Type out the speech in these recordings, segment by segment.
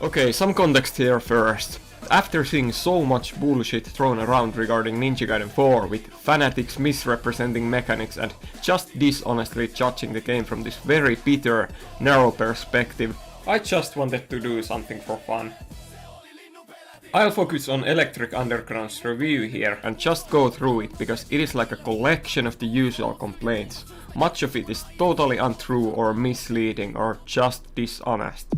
Okay, some context here first. After seeing so much bullshit thrown around regarding Ninja Gaiden 4, with fanatics misrepresenting mechanics and just dishonestly judging the game from this very bitter, narrow perspective, I just wanted to do something for fun. I'll focus on Electric Underground's review here and just go through it because it is like a collection of the usual complaints. Much of it is totally untrue or misleading or just dishonest.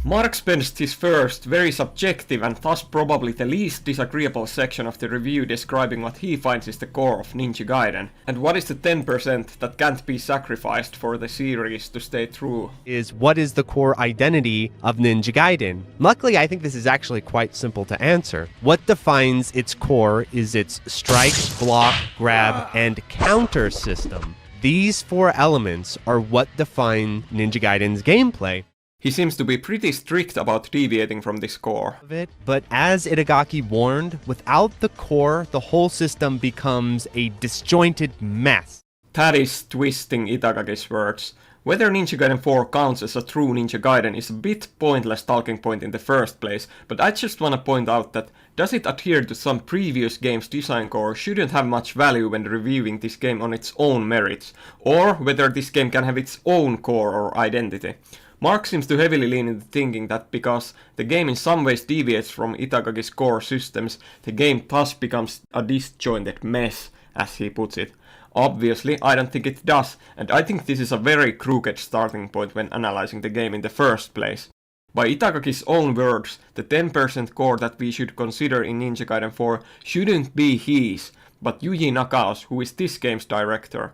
Mark spends his first, very subjective and thus probably the least disagreeable section of the review describing what he finds is the core of Ninja Gaiden, and what is the 10% that can't be sacrificed for the series to stay true. Is what is the core identity of Ninja Gaiden? Luckily, I think this is actually quite simple to answer. What defines its core is its strike, block, grab, and counter system. These four elements are what define Ninja Gaiden's gameplay. He seems to be pretty strict about deviating from this core. But as Itagaki warned, without the core, the whole system becomes a disjointed mess. That is twisting Itagaki's words. Whether Ninja Gaiden 4 counts as a true Ninja Gaiden is a bit pointless talking point in the first place, but I just wanna point out that does it adhere to some previous game's design core shouldn't have much value when reviewing this game on its own merits, or whether this game can have its own core or identity. Mark seems to heavily lean into thinking that because the game in some ways deviates from Itagaki's core systems, the game thus becomes a disjointed mess, as he puts it. Obviously, I don't think it does, and I think this is a very crooked starting point when analyzing the game in the first place. By Itagaki's own words, the 10% core that we should consider in Ninja Gaiden 4 shouldn't be his, but Yuji Nakao's, who is this game's director.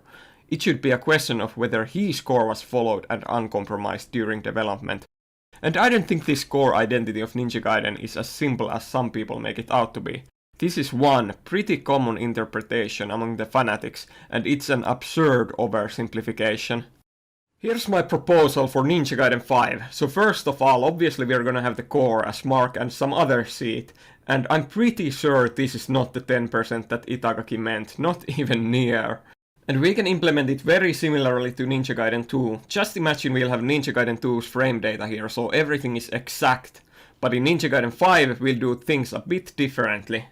It should be a question of whether his core was followed and uncompromised during development. And I don't think this core identity of Ninja Gaiden is as simple as some people make it out to be. This is one pretty common interpretation among the fanatics, and it's an absurd oversimplification. Here's my proposal for Ninja Gaiden 5. So first of all, obviously we're gonna have the core as Mark and some others see it, and I'm pretty sure this is not the 10% that Itagaki meant, not even near. And we can implement it very similarly to Ninja Gaiden 2. Just imagine we'll have Ninja Gaiden 2's frame data here, so everything is exact. But in Ninja Gaiden 5 we'll do things a bit differently.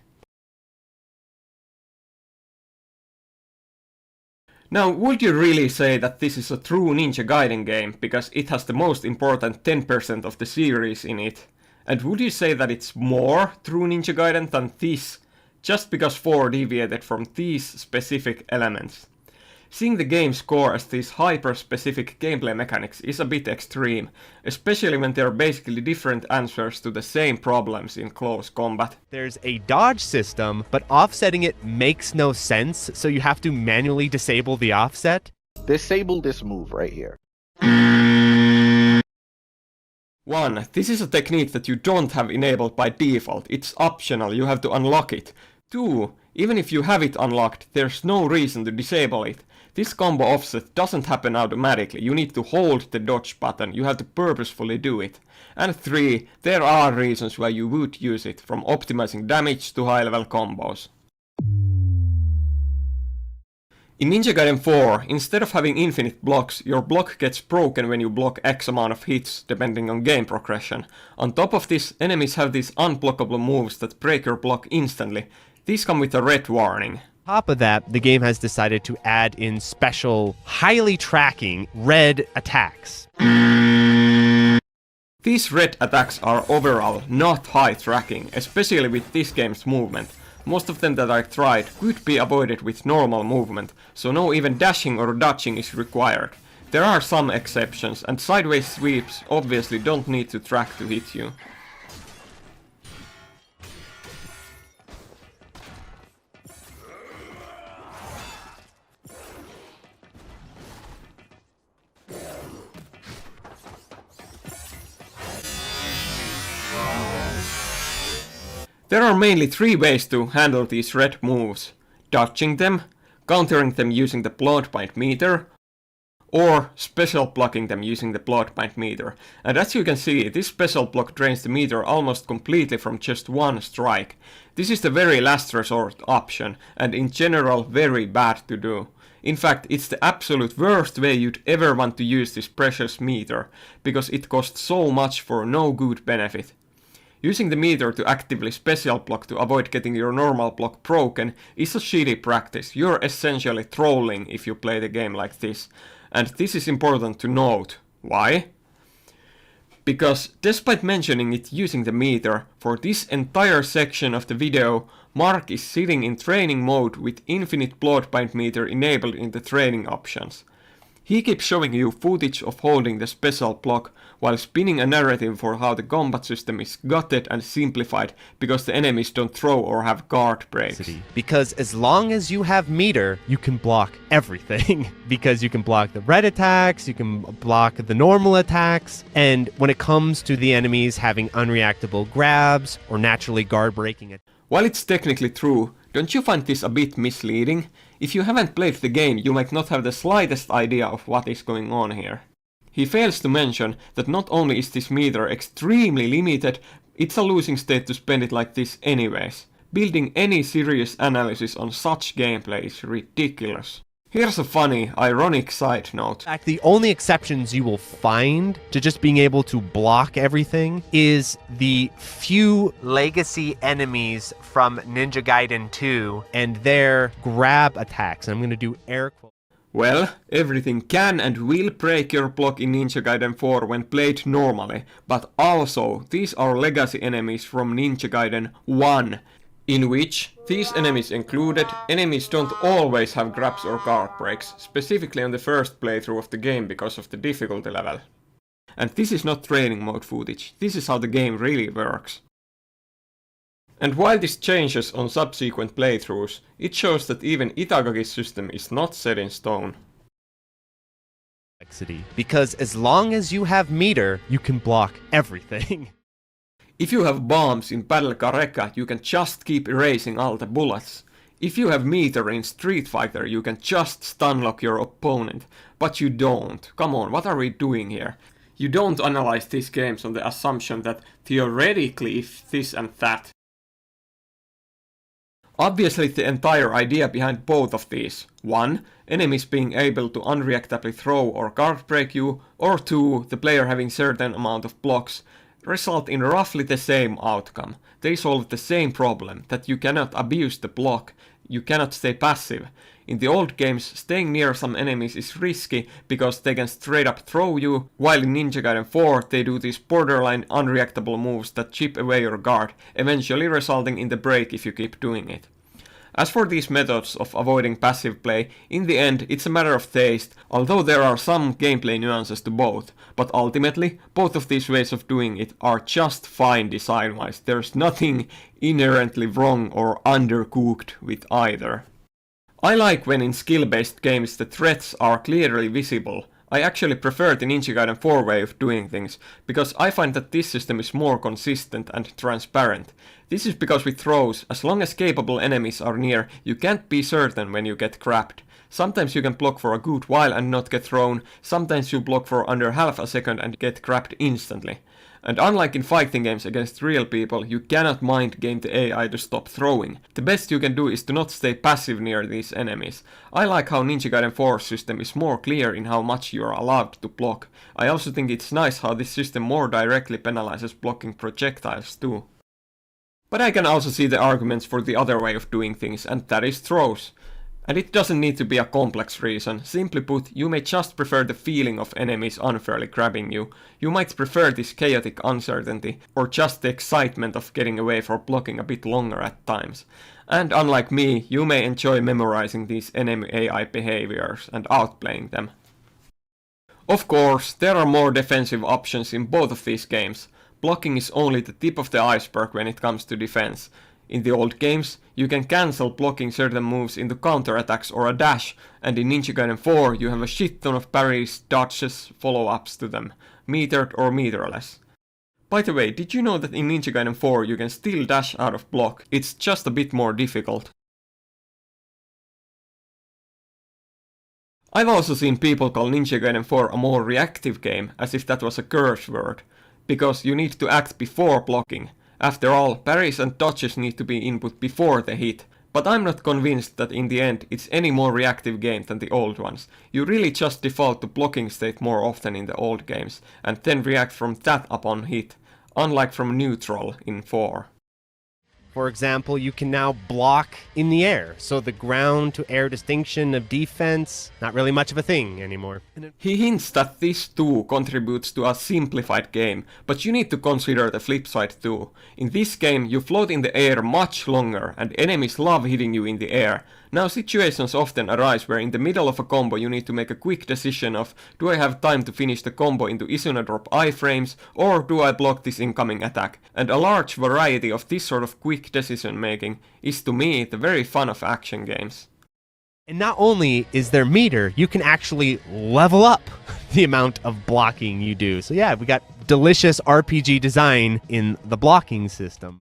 Now, would you really say that this is a true Ninja Gaiden game, because it has the most important 10% of the series in it? And would you say that it's more true Ninja Gaiden than this, just because 4 deviated from these specific elements? Seeing the game's core as these hyper-specific gameplay mechanics is a bit extreme, especially when they are basically different answers to the same problems in close combat. There's a dodge system, but offsetting it makes no sense, so you have to manually disable the offset. Disable this move right here. 1. This is a technique that you don't have enabled by default, it's optional, you have to unlock it. 2. Even if you have it unlocked, there's no reason to disable it. This combo offset doesn't happen automatically, you need to hold the dodge button, you have to purposefully do it. And 3, there are reasons why you would use it, from optimizing damage to high level combos. In Ninja Gaiden 4, instead of having infinite blocks, your block gets broken when you block X amount of hits, depending on game progression. On top of this, enemies have these unblockable moves that break your block instantly. These come with a red warning. On top of that, the game has decided to add in special, highly tracking, red attacks. These red attacks are overall not high tracking, especially with this game's movement. Most of them that I tried could be avoided with normal movement, so no even dashing or dodging is required. There are some exceptions, and sideways sweeps obviously don't need to track to hit you. There are mainly 3 ways to handle these red moves: dodging them, countering them using the BLOODBIND meter, or special blocking them using the BLOODBIND meter. And as you can see, this special block drains the meter almost completely from just one strike. This is the very last resort option, and in general very bad to do. In fact, it's the absolute worst way you'd ever want to use this precious meter, because it costs so much for no good benefit. Using the meter to actively special block to avoid getting your normal block broken is a shitty practice. You're essentially trolling if you play the game like this. And this is important to note. Why? Because despite mentioning it using the meter, for this entire section of the video, Mark is sitting in training mode with infinite BLOODBIND meter enabled in the training options. He keeps showing you footage of holding the special block while spinning a narrative for how the combat system is gutted and simplified because the enemies don't throw or have guard breaks. Because as long as you have meter, you can block everything. Because you can block the red attacks, you can block the normal attacks, and when it comes to the enemies having unreactable grabs or naturally guard breaking it. While it's technically true, don't you find this a bit misleading? If you haven't played the game, you might not have the slightest idea of what is going on here. He fails to mention that not only is this meter extremely limited, it's a losing state to spend it like this anyways. Building any serious analysis on such gameplay is ridiculous. Here's a funny, ironic side note. In fact, the only exceptions you will find to just being able to block everything is the few legacy enemies from Ninja Gaiden 2 and their grab attacks. And I'm going to do air quotes. Well, everything can and will break your block in Ninja Gaiden 4 when played normally, but also these are legacy enemies from Ninja Gaiden 1. In which, these enemies included, enemies don't always have grabs or guard breaks, specifically on the first playthrough of the game because of the difficulty level. And this is not training mode footage, this is how the game really works. And while this changes on subsequent playthroughs, it shows that even Itagaki's system is not set in stone. Because as long as you have meter, you can block everything. If you have bombs in Battle Kareka, you can just keep erasing all the bullets. If you have meter in Street Fighter, you can just stunlock your opponent. But you don't. Come on, what are we doing here? You don't analyze these games on the assumption that theoretically if this and that. Obviously the entire idea behind both of these, 1. Enemies being able to unreactably throw or guard break you, or 2. The player having certain amount of blocks, result in roughly the same outcome. They solve the same problem, that you cannot abuse the block, you cannot stay passive. In the old games, staying near some enemies is risky because they can straight up throw you, while in Ninja Gaiden 4 they do these borderline unreactable moves that chip away your guard, eventually resulting in the break if you keep doing it. As for these methods of avoiding passive play, in the end it's a matter of taste, although there are some gameplay nuances to both, but ultimately both of these ways of doing it are just fine design-wise. There's nothing inherently wrong or undercooked with either. I like when in skill-based games the threats are clearly visible. I actually prefer the Ninja Gaiden 4 way of doing things, because I find that this system is more consistent and transparent. This is because with throws, as long as capable enemies are near, you can't be certain when you get grabbed. Sometimes you can block for a good while and not get thrown, sometimes you block for under half a second and get grabbed instantly. And unlike in fighting games against real people, you cannot mind game the AI to stop throwing. The best you can do is to not stay passive near these enemies. I like how Ninja Gaiden 4's system is more clear in how much you are allowed to block. I also think it's nice how this system more directly penalizes blocking projectiles too. But I can also see the arguments for the other way of doing things, and that is throws. And it doesn't need to be a complex reason. Simply put, you may just prefer the feeling of enemies unfairly grabbing you. You might prefer this chaotic uncertainty, or just the excitement of getting away for blocking a bit longer at times. And unlike me, you may enjoy memorizing these enemy AI behaviors and outplaying them. Of course, there are more defensive options in both of these games. Blocking is only the tip of the iceberg when it comes to defense. In the old games, you can cancel blocking certain moves into counterattacks or a dash, and in Ninja Gaiden 4 you have a shit ton of parries, dodges, follow-ups to them, metered or meterless. By the way, did you know that in Ninja Gaiden 4 you can still dash out of block? It's just a bit more difficult. I've also seen people call Ninja Gaiden 4 a more reactive game, as if that was a curse word, because you need to act before blocking. After all, parries and dodges need to be input before the hit, but I'm not convinced that in the end it's any more reactive game than the old ones. You really just default to blocking state more often in the old games, and then react from that upon hit, unlike from neutral in 4. For example, you can now block in the air, so the ground-to-air distinction of defense, not really much of a thing anymore. He hints that this too contributes to a simplified game, but you need to consider the flip side too. In this game you float in the air much longer, and enemies love hitting you in the air. Now situations often arise where in the middle of a combo you need to make a quick decision of, do I have time to finish the combo into Isuna drop iframes, or do I block this incoming attack? And a large variety of this sort of quick decision making is to me the very fun of action games. And not only is there meter, you can actually level up the amount of blocking you do. So yeah, we got delicious RPG design in the blocking system.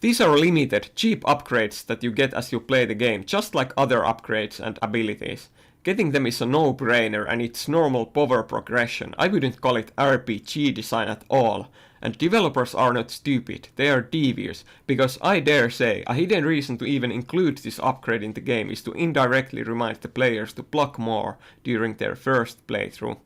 These are limited, cheap upgrades that you get as you play the game, just like other upgrades and abilities. Getting them is a no-brainer and it's normal power progression. I wouldn't call it RPG design at all. And developers are not stupid, they are devious, because I dare say a hidden reason to even include this upgrade in the game is to indirectly remind the players to block more during their first playthrough.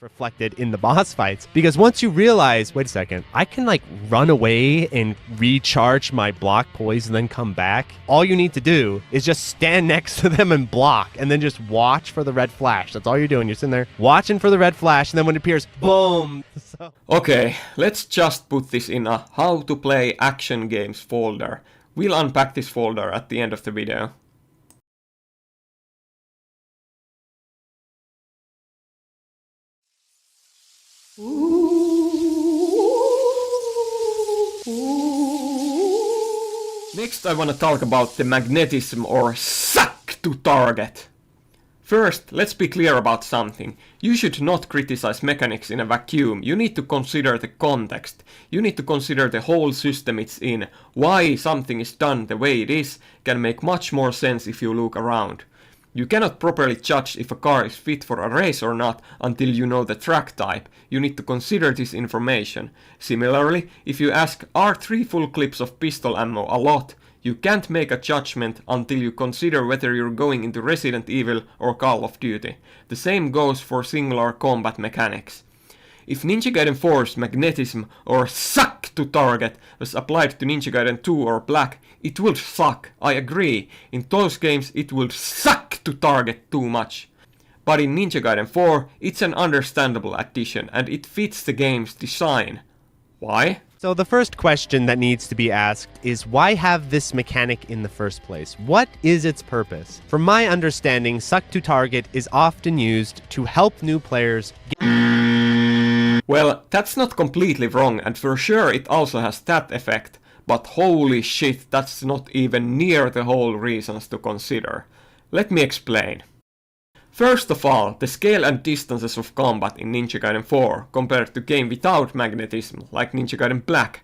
Reflected in the boss fights, because once you realize, wait a second, I can like run away and recharge my block poise and then come back, all you need to do is just stand next to them and block, and then just watch for the red flash. That's all you're doing. You're sitting there watching for the red flash, and then when it appears, boom. Okay, let's just put this in a how to play action games folder. We'll unpack this folder at the end of the video. Next I want to talk about the magnetism or suck to target. First, let's be clear about something. You should not criticize mechanics in a vacuum. You need to consider the context. You need to consider the whole system it's in. Why something is done the way it is can make much more sense if you look around. You cannot properly judge if a car is fit for a race or not until you know the track type. You need to consider this information. Similarly, if you ask, are 3 full clips of pistol ammo a lot? You can't make a judgment until you consider whether you're going into Resident Evil or Call of Duty. The same goes for singular combat mechanics. If Ninja Gaiden 4's magnetism or suck to target was applied to Ninja Gaiden 2 or Black, it would suck, I agree. In those games it would suck to target too much. But in Ninja Gaiden 4 it's an understandable addition and it fits the game's design. Why? So the first question that needs to be asked is, why have this mechanic in the first place? What is its purpose? From my understanding, suck to target is often used to help new players Well, that's not completely wrong, and for sure it also has that effect, but holy shit, that's not even near the whole reasons to consider. Let me explain. First of all, the scale and distances of combat in Ninja Gaiden 4 compared to game without magnetism, like Ninja Gaiden Black.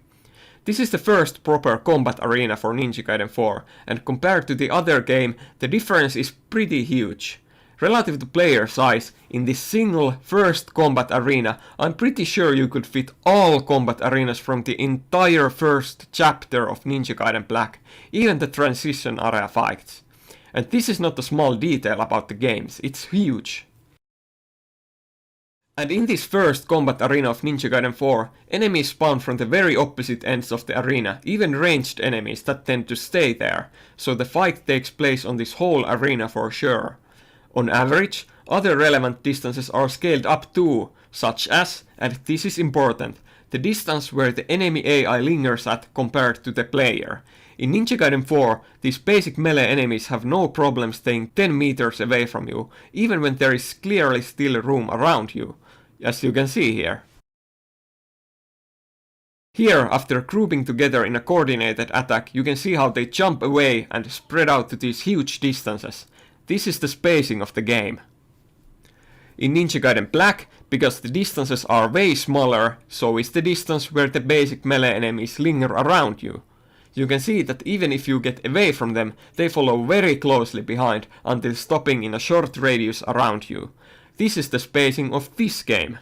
This is the first proper combat arena for Ninja Gaiden 4, and compared to the other game, the difference is pretty huge. Relative to player size, in this single first combat arena, I'm pretty sure you could fit all combat arenas from the entire first chapter of Ninja Gaiden Black, even the transition area fights. And this is not a small detail about the games, it's huge. And in this first combat arena of Ninja Gaiden 4, enemies spawn from the very opposite ends of the arena, even ranged enemies that tend to stay there, so the fight takes place on this whole arena for sure. On average, other relevant distances are scaled up too, such as, and this is important, the distance where the enemy AI lingers at compared to the player. In Ninja Gaiden 4, these basic melee enemies have no problem staying 10 meters away from you, even when there is clearly still room around you, as you can see here. Here, after grouping together in a coordinated attack, you can see how they jump away and spread out to these huge distances. This is the spacing of the game. In Ninja Gaiden Black, because the distances are way smaller, so is the distance where the basic melee enemies linger around you. You can see that even if you get away from them, they follow very closely behind until stopping in a short radius around you. This is the spacing of this game.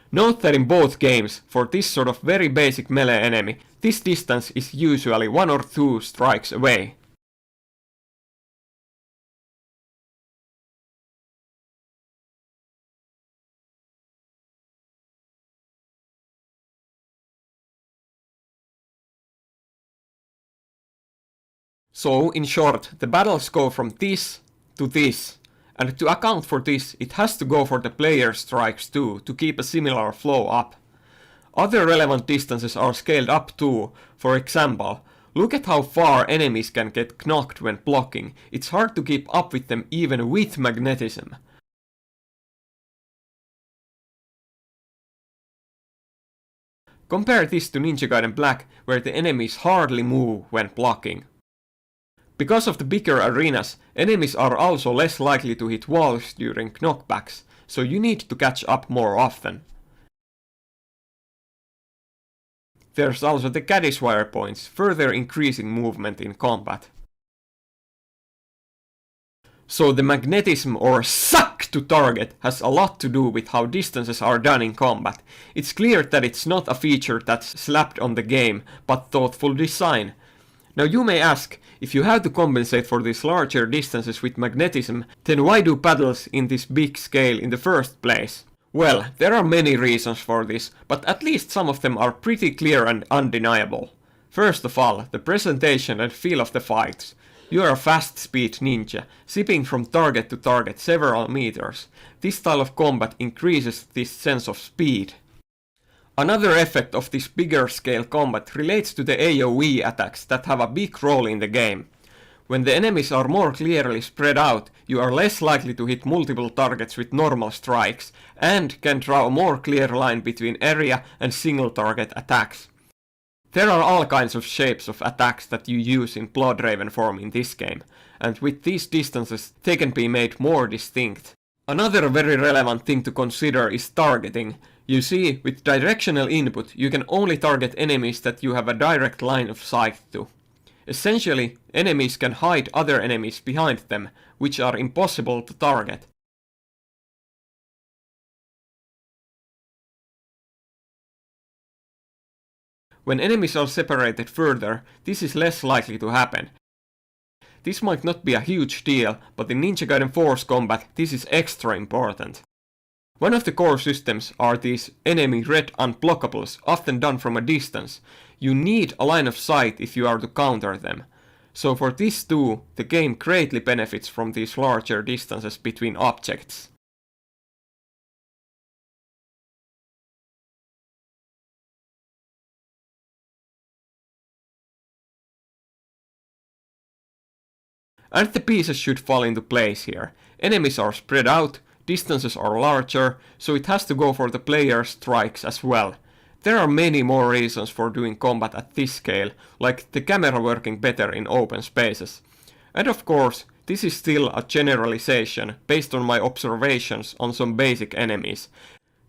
Note that in both games, for this sort of very basic melee enemy, this distance is usually 1 or 2 strikes away. So, in short, the battles go from this to this, and to account for this, it has to go for the player strikes too, to keep a similar flow up. Other relevant distances are scaled up too. For example, look at how far enemies can get knocked when blocking. It's hard to keep up with them even with magnetism. Compare this to Ninja Gaiden Black, where the enemies hardly move when blocking. Because of the bigger arenas, enemies are also less likely to hit walls during knockbacks, so you need to catch up more often. There's also the caddiswire points, further increasing movement in combat. So the magnetism or suck to target has a lot to do with how distances are done in combat. It's clear that it's not a feature that's slapped on the game, but thoughtful design. Now you may ask, if you have to compensate for these larger distances with magnetism, then why do battles in this big scale in the first place? Well, there are many reasons for this, but at least some of them are pretty clear and undeniable. First of all, the presentation and feel of the fights. You are a fast speed ninja, zipping from target to target several meters. This style of combat increases this sense of speed. Another effect of this bigger scale combat relates to the AoE attacks that have a big role in the game. When the enemies are more clearly spread out, you are less likely to hit multiple targets with normal strikes, and can draw a more clear line between area and single target attacks. There are all kinds of shapes of attacks that you use in Bloodraven form in this game, and with these distances they can be made more distinct. Another very relevant thing to consider is targeting. You see, with directional input you can only target enemies that you have a direct line of sight to. Essentially, enemies can hide other enemies behind them, which are impossible to target. When enemies are separated further, this is less likely to happen. This might not be a huge deal, but in Ninja Gaiden 4's combat this is extra important. One of the core systems are these enemy red unblockables, often done from a distance. You need a line of sight if you are to counter them. So for this too, the game greatly benefits from these larger distances between objects. And the pieces should fall into place here. Enemies are spread out, distances are larger, so it has to go for the player's strikes as well. There are many more reasons for doing combat at this scale, like the camera working better in open spaces. And of course, this is still a generalization based on my observations on some basic enemies.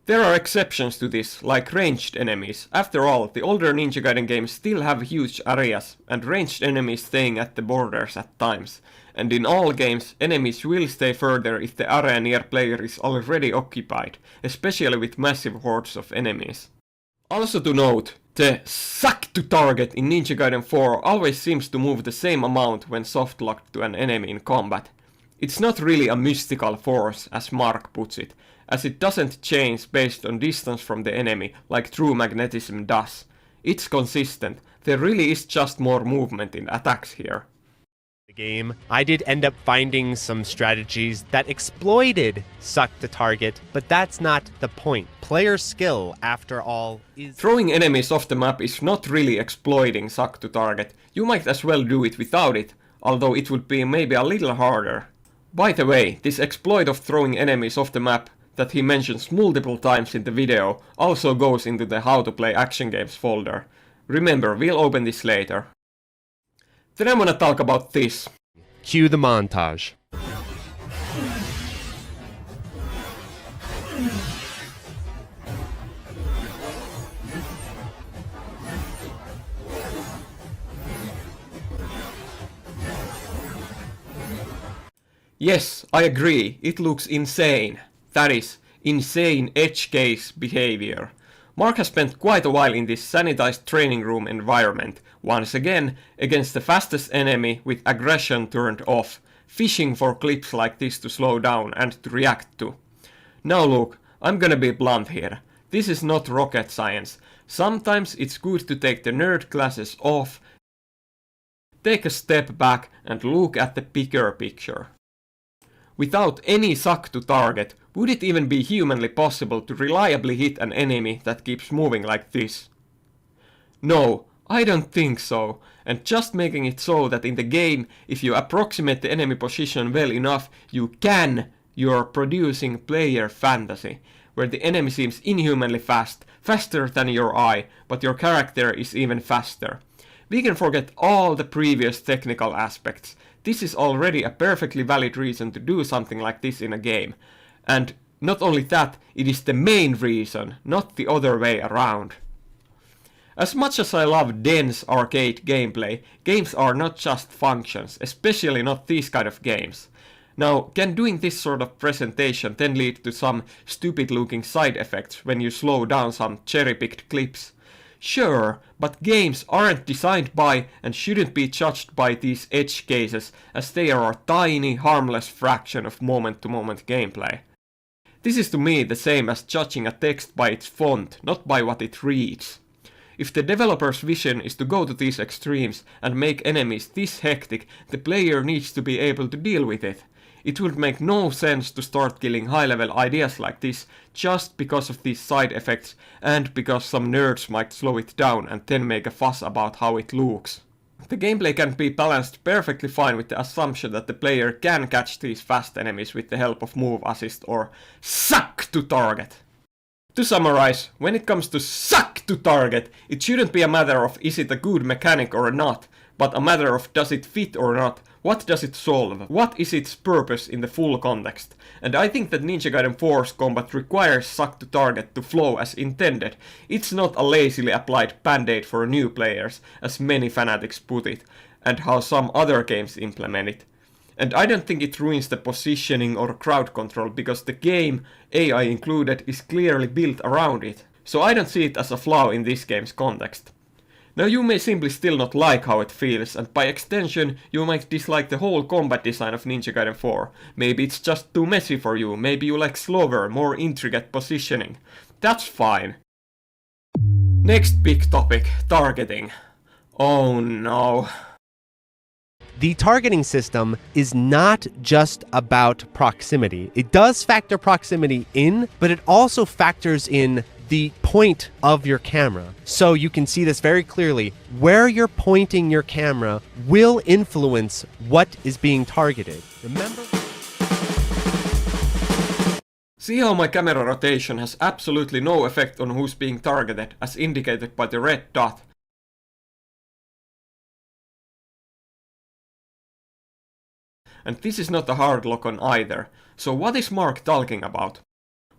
There are exceptions to this, like ranged enemies. After all, the older Ninja Gaiden games still have huge areas, and ranged enemies staying at the borders at times. And in all games, enemies will stay further if the area near player is already occupied, especially with massive hordes of enemies. Also to note, the suck to target in Ninja Gaiden 4 always seems to move the same amount when soft-locked to an enemy in combat. It's not really a mystical force, as Mark puts it, as it doesn't change based on distance from the enemy like true magnetism does. It's consistent, there really is just more movement in attacks here. The game, I did end up finding some strategies that exploited suck to target, but that's not the point. Player skill, after all, is... Throwing enemies off the map is not really exploiting suck to target. You might as well do it without it, although it would be maybe a little harder. By the way, this exploit of throwing enemies off the map that he mentions multiple times in the video also goes into the How to Play Action Games folder. Remember, we'll open this later. Then I'm gonna talk about this. Cue the montage. Yes, I agree, it looks insane. That is, insane edge case behavior. Mark has spent quite a while in this sanitized training room environment, once again, against the fastest enemy with aggression turned off, fishing for clips like this to slow down and to react to. Now look, I'm gonna be blunt here. This is not rocket science. Sometimes it's good to take the nerd glasses off, Take a step back and look at the bigger picture. Without any suck to target, would it even be humanly possible to reliably hit an enemy that keeps moving like this? No, I don't think so, and just making it so that in the game, if you approximate the enemy position well enough, you're producing player fantasy, where the enemy seems inhumanly fast, faster than your eye, but your character is even faster. We can forget all the previous technical aspects. This is already a perfectly valid reason to do something like this in a game. And not only that, it is the main reason, not the other way around. As much as I love dense arcade gameplay, games are not just functions, especially not these kind of games. Now, can doing this sort of presentation then lead to some stupid looking side effects when you slow down some cherry-picked clips? Sure, but games aren't designed by and shouldn't be judged by these edge cases, as they are a tiny, harmless fraction of moment-to-moment gameplay. This is to me the same as judging a text by its font, not by what it reads. If the developer's vision is to go to these extremes and make enemies this hectic, the player needs to be able to deal with it. It would make no sense to start killing high-level ideas like this just because of these side effects and because some nerds might slow it down and then make a fuss about how it looks. The gameplay can be balanced perfectly fine with the assumption that the player can catch these fast enemies with the help of move assist or suck to target. To summarize, when it comes to suck to target, it shouldn't be a matter of is it a good mechanic or not, but a matter of does it fit or not, what does it solve, what is its purpose in the full context. And I think that Ninja Gaiden 4's combat requires suck to target to flow as intended. It's not a lazily applied band-aid for new players, as many fanatics put it, and how some other games implement it. And I don't think it ruins the positioning or crowd control, because the game, AI included, is clearly built around it. So I don't see it as a flaw in this game's context. Now you may simply still not like how it feels, and by extension you might dislike the whole combat design of Ninja Gaiden 4. Maybe it's just too messy for you, maybe you like slower, more intricate positioning. That's fine. Next big topic, targeting. Oh no. The targeting system is not just about proximity. It does factor proximity in, but it also factors in the point of your camera. So you can see this very clearly. Where you're pointing your camera will influence what is being targeted. Remember? See how my camera rotation has absolutely no effect on who's being targeted, as indicated by the red dot. And this is not a hard lock on either. So what is Mark talking about?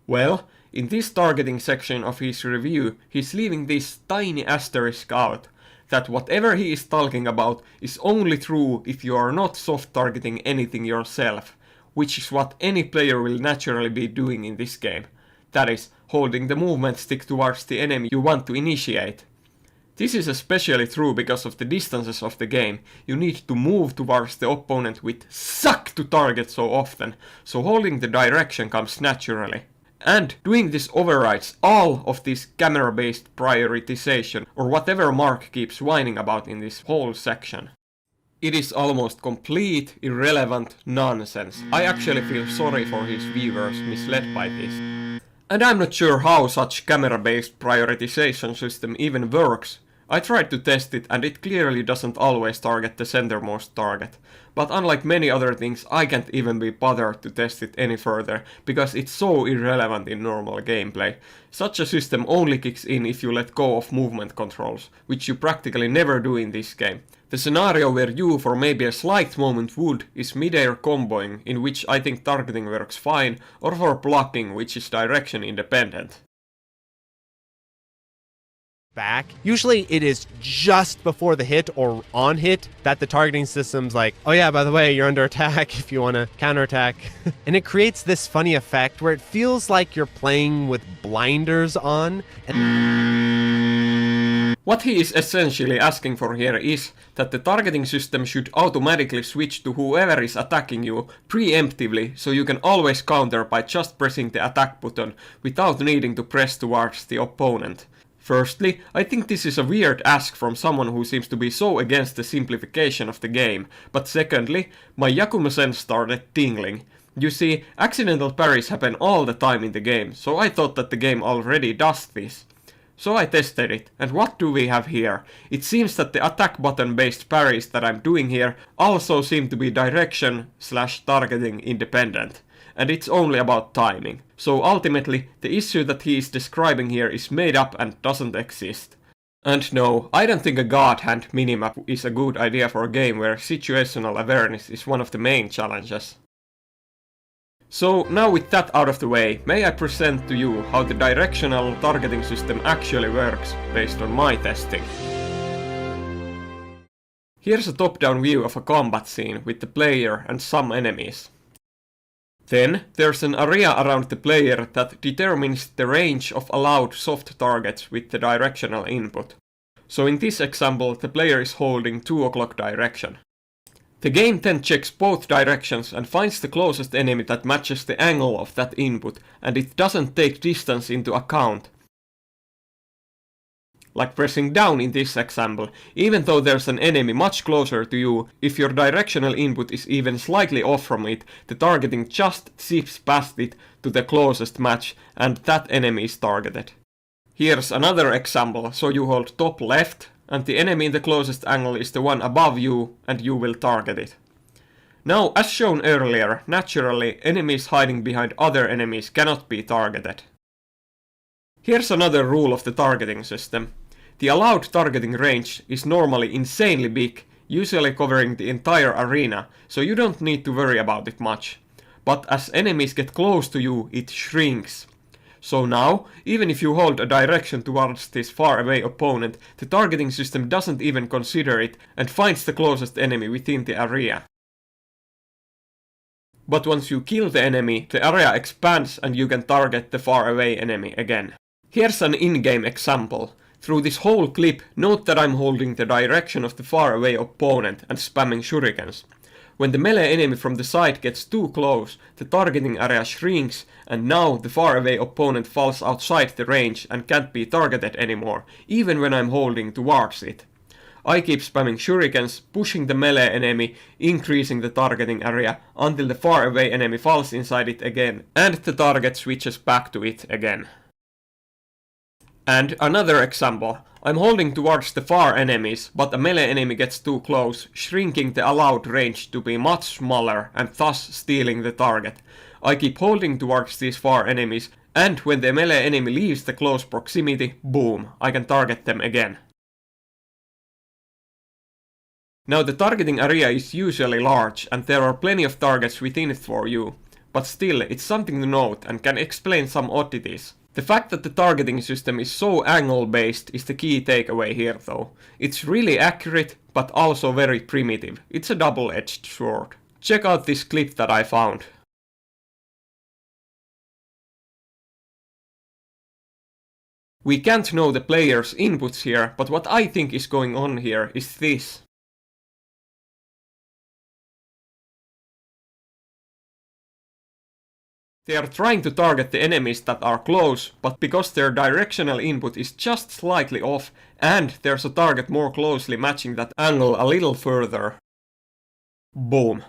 Well, in this targeting section of his review, he's leaving this tiny asterisk out, that whatever he is talking about is only true if you are not soft targeting anything yourself, which is what any player will naturally be doing in this game. That is, holding the movement stick towards the enemy you want to initiate. This is especially true because of the distances of the game. You need to move towards the opponent with suck to target so often, so holding the direction comes naturally. And doing this overrides all of this camera-based prioritization, or whatever Mark keeps whining about in this whole section. It is almost complete, irrelevant nonsense. I actually feel sorry for his viewers misled by this. And I'm not sure how such camera-based prioritization system even works. I tried to test it and it clearly doesn't always target the centermost target. But unlike many other things, I can't even be bothered to test it any further, because it's so irrelevant in normal gameplay. Such a system only kicks in if you let go of movement controls, which you practically never do in this game. The scenario where you for maybe a slight moment would is mid-air comboing, in which I think targeting works fine, or for blocking, which is direction independent. Back. Usually it is just before the hit or on hit that the targeting system's like, oh yeah, by the way, you're under attack if you want to counterattack. And it creates this funny effect where it feels like you're playing with blinders on. What he is essentially asking for here is that the targeting system should automatically switch to whoever is attacking you preemptively, so you can always counter by just pressing the attack button without needing to press towards the opponent. Firstly, I think this is a weird ask from someone who seems to be so against the simplification of the game, but secondly, my Yakumo sense started tingling. You see, accidental parries happen all the time in the game, so I thought that the game already does this. So I tested it, and what do we have here? It seems that the attack button based parries that I'm doing here also seem to be direction/targeting independent. And it's only about timing. So ultimately, the issue that he is describing here is made up and doesn't exist. And no, I don't think a God Hand minimap is a good idea for a game where situational awareness is one of the main challenges. So now with that out of the way, may I present to you how the directional targeting system actually works based on my testing. Here's a top-down view of a combat scene with the player and some enemies. Then there's an area around the player that determines the range of allowed soft targets with the directional input. So in this example, the player is holding 2 o'clock direction. The game then checks both directions and finds the closest enemy that matches the angle of that input, and it doesn't take distance into account. Like pressing down in this example, even though there's an enemy much closer to you, if your directional input is even slightly off from it, the targeting just zips past it to the closest match, and that enemy is targeted. Here's another example, so you hold top left, and the enemy in the closest angle is the one above you, and you will target it. Now, as shown earlier, naturally, enemies hiding behind other enemies cannot be targeted. Here's another rule of the targeting system. The allowed targeting range is normally insanely big, usually covering the entire arena, so you don't need to worry about it much. But as enemies get close to you, it shrinks. So now, even if you hold a direction towards this far away opponent, the targeting system doesn't even consider it and finds the closest enemy within the area. But once you kill the enemy, the area expands and you can target the far away enemy again. Here's an in-game example. Through this whole clip, note that I'm holding the direction of the far away opponent and spamming shurikens. When the melee enemy from the side gets too close, the targeting area shrinks, and now the far away opponent falls outside the range and can't be targeted anymore, even when I'm holding towards it. I keep spamming shurikens, pushing the melee enemy, increasing the targeting area, until the far away enemy falls inside it again, and the target switches back to it again. And another example, I'm holding towards the far enemies, but a melee enemy gets too close, shrinking the allowed range to be much smaller and thus stealing the target. I keep holding towards these far enemies, and when the melee enemy leaves the close proximity, boom, I can target them again. Now the targeting area is usually large, and there are plenty of targets within it for you, but still it's something to note and can explain some oddities. The fact that the targeting system is so angle-based is the key takeaway here though. It's really accurate, but also very primitive. It's a double-edged sword. Check out this clip that I found. We can't know the player's inputs here, but what I think is going on here is this. They are trying to target the enemies that are close, but because their directional input is just slightly off, and there's a target more closely matching that angle a little further. Boom.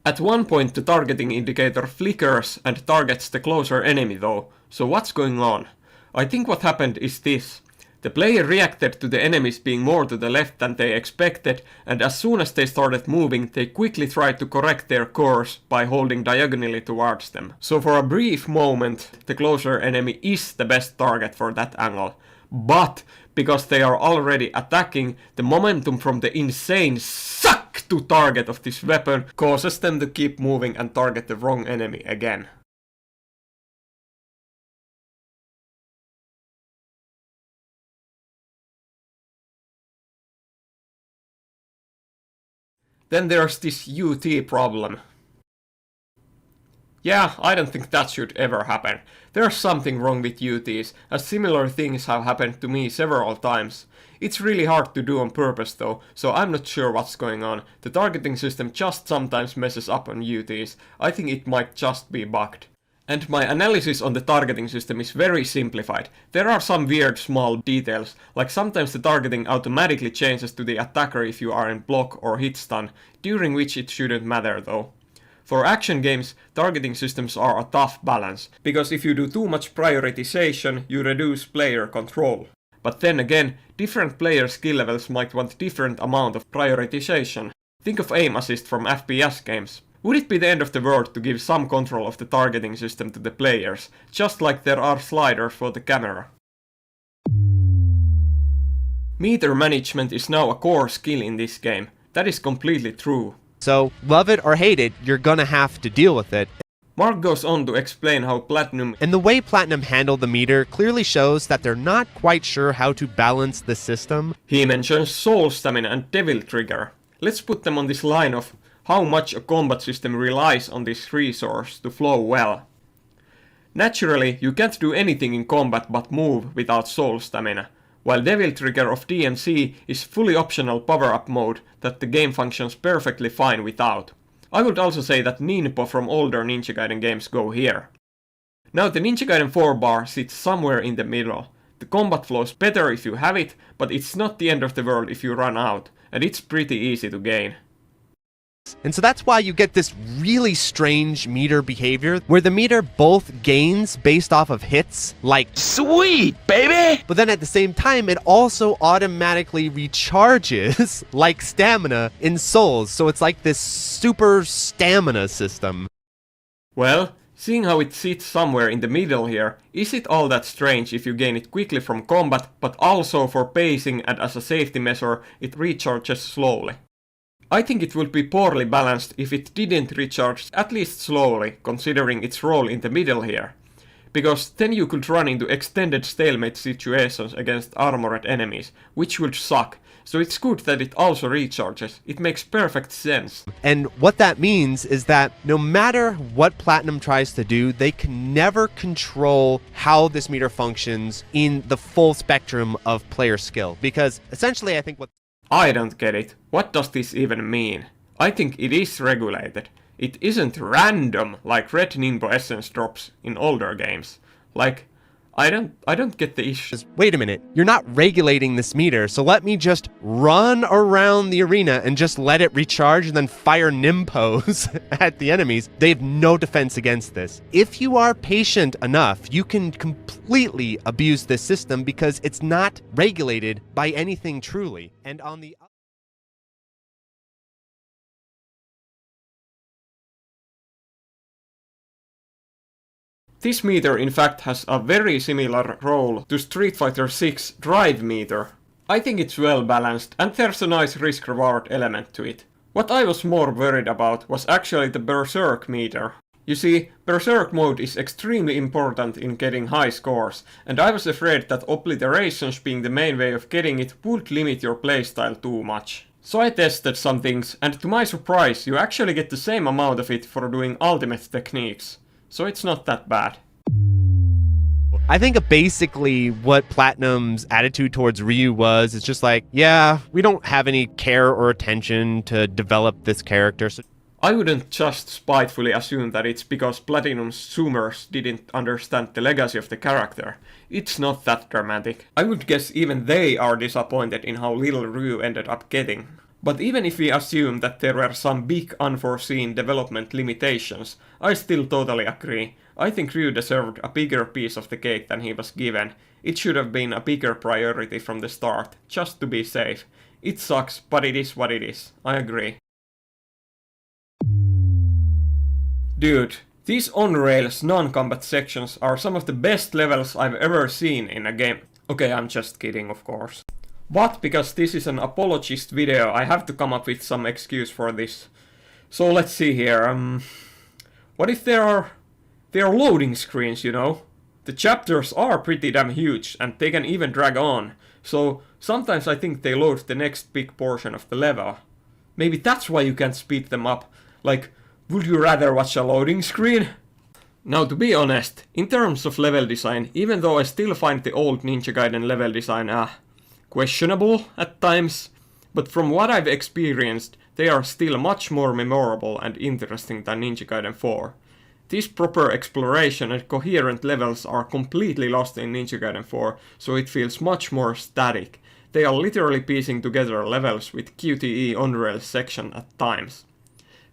At one point the targeting indicator flickers and targets the closer enemy though, so what's going on? I think what happened is this. The player reacted to the enemies being more to the left than they expected, and as soon as they started moving, they quickly tried to correct their course by holding diagonally towards them. So for a brief moment, the closer enemy is the best target for that angle. But because they are already attacking, the momentum from the insane suck to target of this weapon causes them to keep moving and target the wrong enemy again. Then there's this UT problem. Yeah, I don't think that should ever happen. There's something wrong with UTs, as similar things have happened to me several times. It's really hard to do on purpose though, so I'm not sure what's going on. The targeting system just sometimes messes up on UTs. I think it might just be bugged. And my analysis on the targeting system is very simplified. There are some weird small details, like sometimes the targeting automatically changes to the attacker if you are in block or hit stun, during which it shouldn't matter though. For action games, targeting systems are a tough balance, because if you do too much prioritization, you reduce player control. But then again, different player skill levels might want different amount of prioritization. Think of aim assist from FPS games. Would it be the end of the world to give some control of the targeting system to the players, just like there are sliders for the camera? Meter management is now a core skill in this game. That is completely true. So, love it or hate it, you're gonna have to deal with it. Mark goes on to explain how Platinum And the way Platinum handled the meter clearly shows that they're not quite sure how to balance the system. He mentions Soul Stamina and Devil Trigger. Let's put them on this line of how much a combat system relies on this resource to flow well. Naturally, you can't do anything in combat but move without Soul Stamina, while Devil Trigger of DMC is fully optional power-up mode that the game functions perfectly fine without. I would also say that Ninpo from older Ninja Gaiden games go here. Now the Ninja Gaiden 4 bar sits somewhere in the middle. The combat flows better if you have it, but it's not the end of the world if you run out, and it's pretty easy to gain. And so that's why you get this really strange meter behavior, where the meter both gains based off of hits, like Sweet, baby! but then at the same time it also automatically recharges, like stamina in Souls, so it's like this super stamina system. Well, seeing how it sits somewhere in the middle here, is it all that strange if you gain it quickly from combat, but also for pacing and as a safety measure it recharges slowly? I think it would be poorly balanced if it didn't recharge at least slowly, considering its role in the middle here. Because then you could run into extended stalemate situations against armored enemies, which would suck. So it's good that it also recharges. It makes perfect sense. And what that means is that no matter what Platinum tries to do, they can never control how this meter functions in the full spectrum of player skill. Because essentially I think what I don't get it. What does this even mean? I think it is regulated. It isn't random like Red Ninpo Essence drops in older games. Like, I don't get the issue. wait a minute, you're not regulating this meter, so let me just run around the arena and just let it recharge and then fire Nimpos at the enemies. They have no defense against this. If you are patient enough, you can completely abuse this system because it's not regulated by anything truly. And on the This meter in fact has a very similar role to Street Fighter 6 drive meter. I think it's well balanced and there's a nice risk-reward element to it. What I was more worried about was actually the Berserk meter. You see, Berserk mode is extremely important in getting high scores, and I was afraid that obliterations being the main way of getting it would limit your playstyle too much. So I tested some things, and to my surprise you actually get the same amount of it for doing ultimate techniques. So it's not that bad. I think basically what Platinum's attitude towards Ryu was, it's just like, yeah, we don't have any care or attention to develop this character. So I wouldn't just spitefully assume that it's because Platinum's Zoomers didn't understand the legacy of the character. It's not that dramatic. I would guess even they are disappointed in how little Ryu ended up getting. But even if we assume that there were some big unforeseen development limitations, I still totally agree. I think Ryu deserved a bigger piece of the cake than he was given. It should have been a bigger priority from the start, just to be safe. It sucks, but it is what it is. I agree. Dude, these on-rails non-combat sections are some of the best levels I've ever seen in a game. Okay, I'm just kidding, of course. But because this is an apologist video, I have to come up with some excuse for this. So let's see here. What if there are loading screens, you know? The chapters are pretty damn huge and they can even drag on. So sometimes I think they load the next big portion of the level. Maybe that's why you can't speed them up. Like, would you rather watch a loading screen? Now to be honest, in terms of level design, even though I still find the old Ninja Gaiden level design questionable at times, but from what I've experienced, they are still much more memorable and interesting than Ninja Gaiden 4. This proper exploration and coherent levels are completely lost in Ninja Gaiden 4, so it feels much more static. They are literally piecing together levels with QTE on-rails section at times.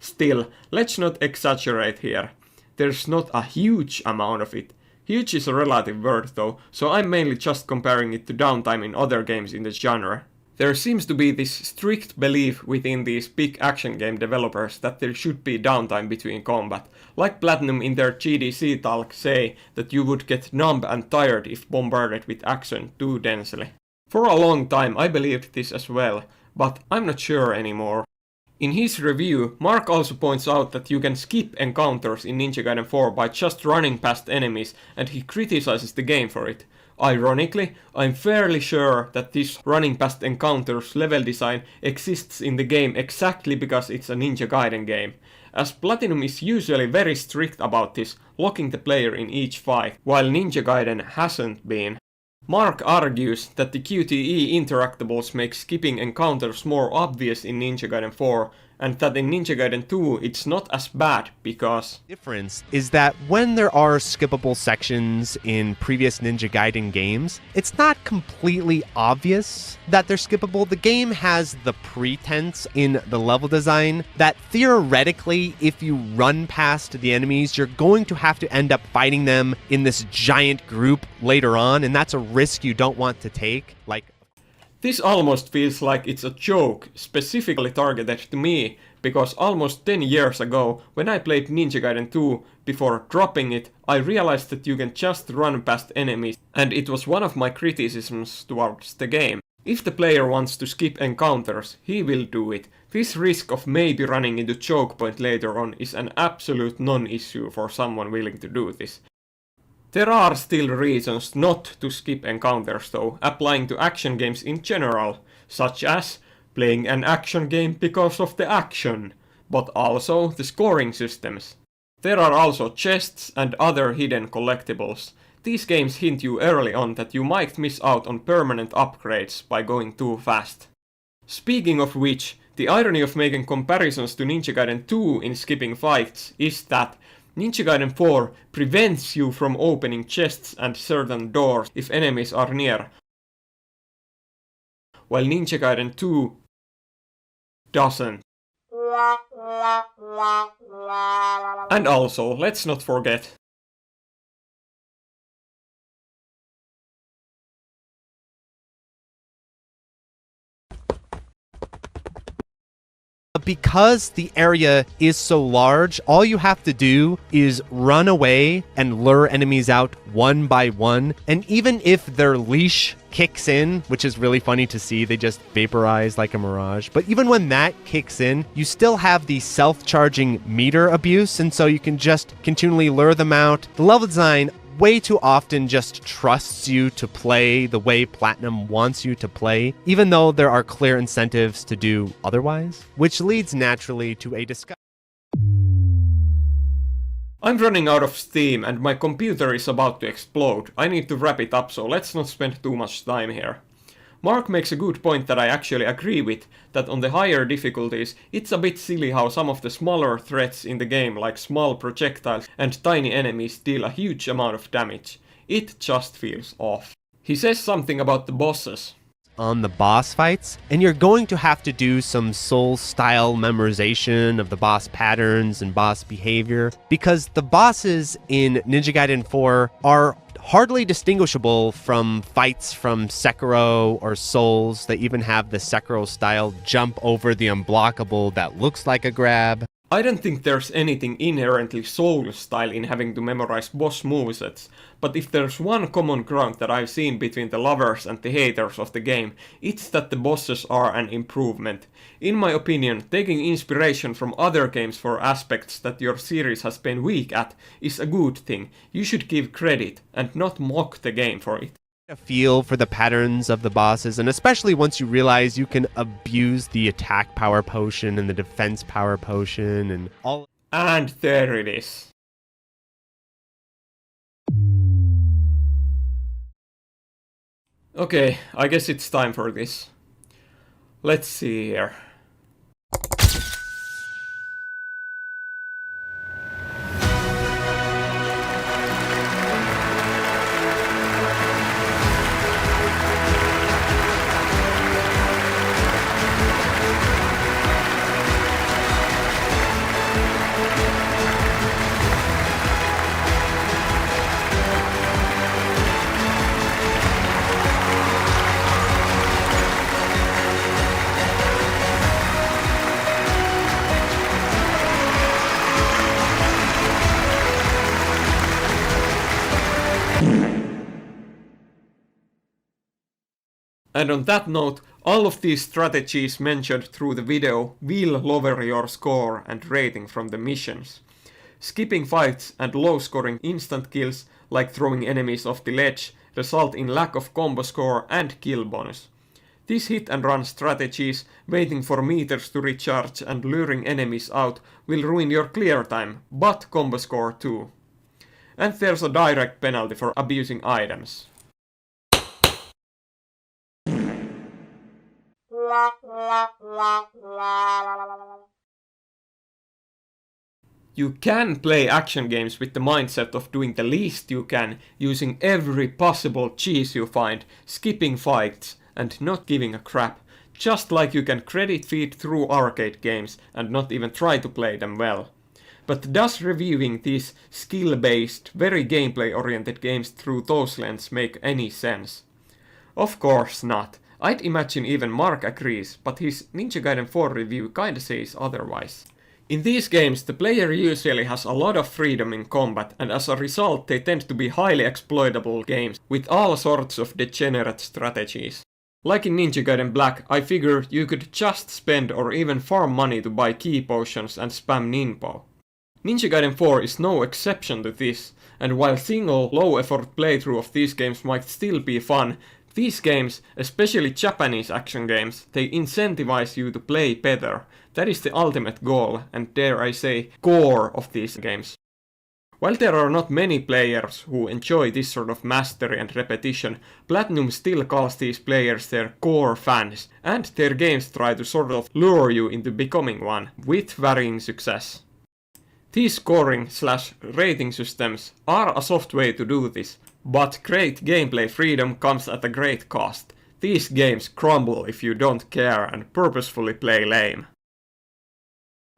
Still, let's not exaggerate here. There's not a huge amount of it. Huge is a relative word though, so I'm mainly just comparing it to downtime in other games in the genre. There seems to be this strict belief within these big action game developers that there should be downtime between combat. Like Platinum in their GDC talk say that you would get numb and tired if bombarded with action too densely. For a long time I believed this as well, but I'm not sure anymore. In his review, Mark also points out that you can skip encounters in Ninja Gaiden 4 by just running past enemies, and he criticizes the game for it. Ironically, I'm fairly sure that this running past encounters level design exists in the game exactly because it's a Ninja Gaiden game, as Platinum is usually very strict about this, locking the player in each fight, while Ninja Gaiden hasn't been. Mark argues that the QTE interactables make skipping encounters more obvious in Ninja Gaiden 4, and that in Ninja Gaiden 2 it's not as bad because... Difference is that when there are skippable sections in previous Ninja Gaiden games, it's not completely obvious that they're skippable. The game has the pretense in the level design that theoretically, if you run past the enemies, you're going to have to end up fighting them in this giant group later on, and that's a risk you don't want to take. This almost feels like it's a joke, specifically targeted to me, because almost 10 years ago, when I played Ninja Gaiden 2, before dropping it, I realized that you can just run past enemies, and it was one of my criticisms towards the game. If the player wants to skip encounters, he will do it. This risk of maybe running into choke point later on is an absolute non-issue for someone willing to do this. There are still reasons not to skip encounters though, applying to action games in general, such as playing an action game because of the action, but also the scoring systems. There are also chests and other hidden collectibles. These games hint you early on that you might miss out on permanent upgrades by going too fast. Speaking of which, the irony of making comparisons to Ninja Gaiden 2 in skipping fights is that Ninja Gaiden 4 prevents you from opening chests and certain doors if enemies are near, while Ninja Gaiden 2 doesn't. And also, let's not forget, because the area is so large, all you have to do is run away and lure enemies out one by one. And even if their leash kicks in, which is really funny to see, they just vaporize like a mirage. But even when that kicks in, you still have the self-charging meter abuse, and so you can just continually lure them out. The level design way too often just trusts you to play the way Platinum wants you to play, even though there are clear incentives to do otherwise, which leads naturally to a discussion. I'm running out of steam and my computer is about to explode. I need to wrap it up, so let's not spend too much time here. Mark makes a good point that I actually agree with, that on the higher difficulties, it's a bit silly how some of the smaller threats in the game, like small projectiles and tiny enemies, deal a huge amount of damage. It just feels off. He says something about the bosses on the boss fights, and you're going to have to do some Soul-style memorization of the boss patterns and boss behavior, because the bosses in Ninja Gaiden 4 are hardly distinguishable from fights from Sekiro or Souls. They even have the Sekiro-style jump over the unblockable that looks like a grab. I don't think there's anything inherently Soul-style in having to memorize boss movesets, but if there's one common ground that I've seen between the lovers and the haters of the game, it's that the bosses are an improvement. In my opinion, taking inspiration from other games for aspects that your series has been weak at is a good thing. You should give credit and not mock the game for it. A feel for the patterns of the bosses, and especially once you realize you can abuse the attack power potion and the defense power potion and all. And there it is. Okay, I guess it's time for this. Let's see here. And on that note, all of these strategies mentioned through the video will lower your score and rating from the missions. Skipping fights and low-scoring instant kills, like throwing enemies off the ledge, result in lack of combo score and kill bonus. These hit-and-run strategies, waiting for meters to recharge and luring enemies out, will ruin your clear time, but combo score too. And there's a direct penalty for abusing items. You can play action games with the mindset of doing the least you can, using every possible cheese you find, skipping fights, and not giving a crap, just like you can credit feed through arcade games and not even try to play them well. But does reviewing these skill-based, very gameplay-oriented games through those lenses make any sense? Of course not. I'd imagine even Mark agrees, but his Ninja Gaiden 4 review kinda says otherwise. In these games, the player usually has a lot of freedom in combat, and as a result they tend to be highly exploitable games, with all sorts of degenerate strategies. Like in Ninja Gaiden Black, I figure you could just spend or even farm money to buy key potions and spam Ninpo. Ninja Gaiden 4 is no exception to this, and while single, low-effort playthrough of these games might still be fun, these games, especially Japanese action games, they incentivize you to play better. That is the ultimate goal, and dare I say, core of these games. While there are not many players who enjoy this sort of mastery and repetition, Platinum still calls these players their core fans, and their games try to sort of lure you into becoming one, with varying success. These scoring/rating systems are a soft way to do this, but great gameplay freedom comes at a great cost. These games crumble if you don't care and purposefully play lame.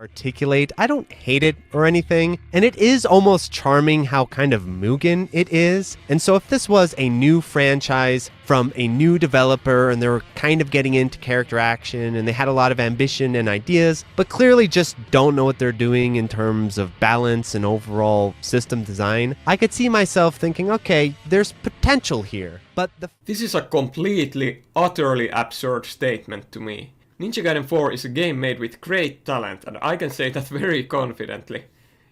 Articulate. I don't hate it or anything, and it is almost charming how kind of Mugen it is. And so if this was a new franchise from a new developer and they were kind of getting into character action and they had a lot of ambition and ideas, but clearly just don't know what they're doing in terms of balance and overall system design, I could see myself thinking, okay, there's potential here. But this is a completely, utterly absurd statement to me. Ninja Gaiden 4 is a game made with great talent, and I can say that very confidently.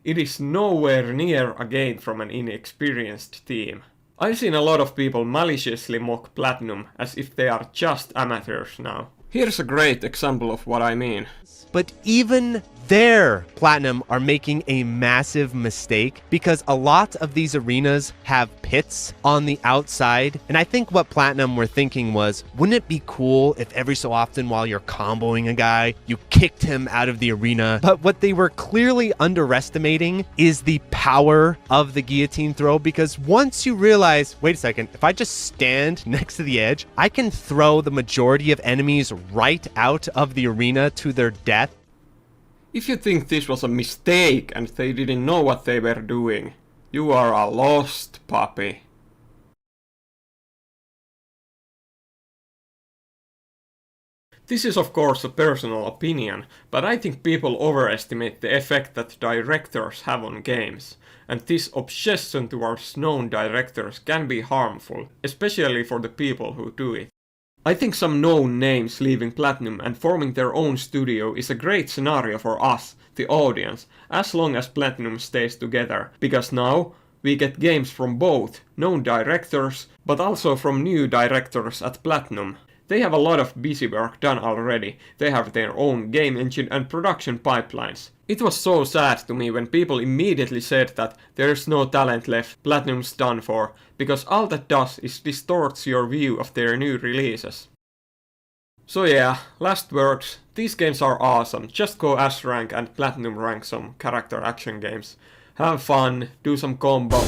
It is nowhere near a game from an inexperienced team. I've seen a lot of people maliciously mock Platinum as if they are just amateurs now. Here's a great example of what I mean. But even there, Platinum are making a massive mistake because a lot of these arenas have pits on the outside. And I think what Platinum were thinking was, wouldn't it be cool if every so often while you're comboing a guy, you kicked him out of the arena? But what they were clearly underestimating is the power of the guillotine throw, because once you realize, wait a second, if I just stand next to the edge, I can throw the majority of enemies right out of the arena to their death. If you think this was a mistake and they didn't know what they were doing, you are a lost puppy. This is of course a personal opinion, but I think people overestimate the effect that directors have on games, and this obsession towards known directors can be harmful, especially for the people who do it. I think some known names leaving Platinum and forming their own studio is a great scenario for us, the audience, as long as Platinum stays together, because now we get games from both known directors, but also from new directors at Platinum. They have a lot of busy work done already. They have their own game engine and production pipelines. It was so sad to me when people immediately said that there's no talent left, Platinum's done for, because all that does is distorts your view of their new releases. So yeah, last words, these games are awesome, just go S rank and Platinum rank some character action games. Have fun, do some combo.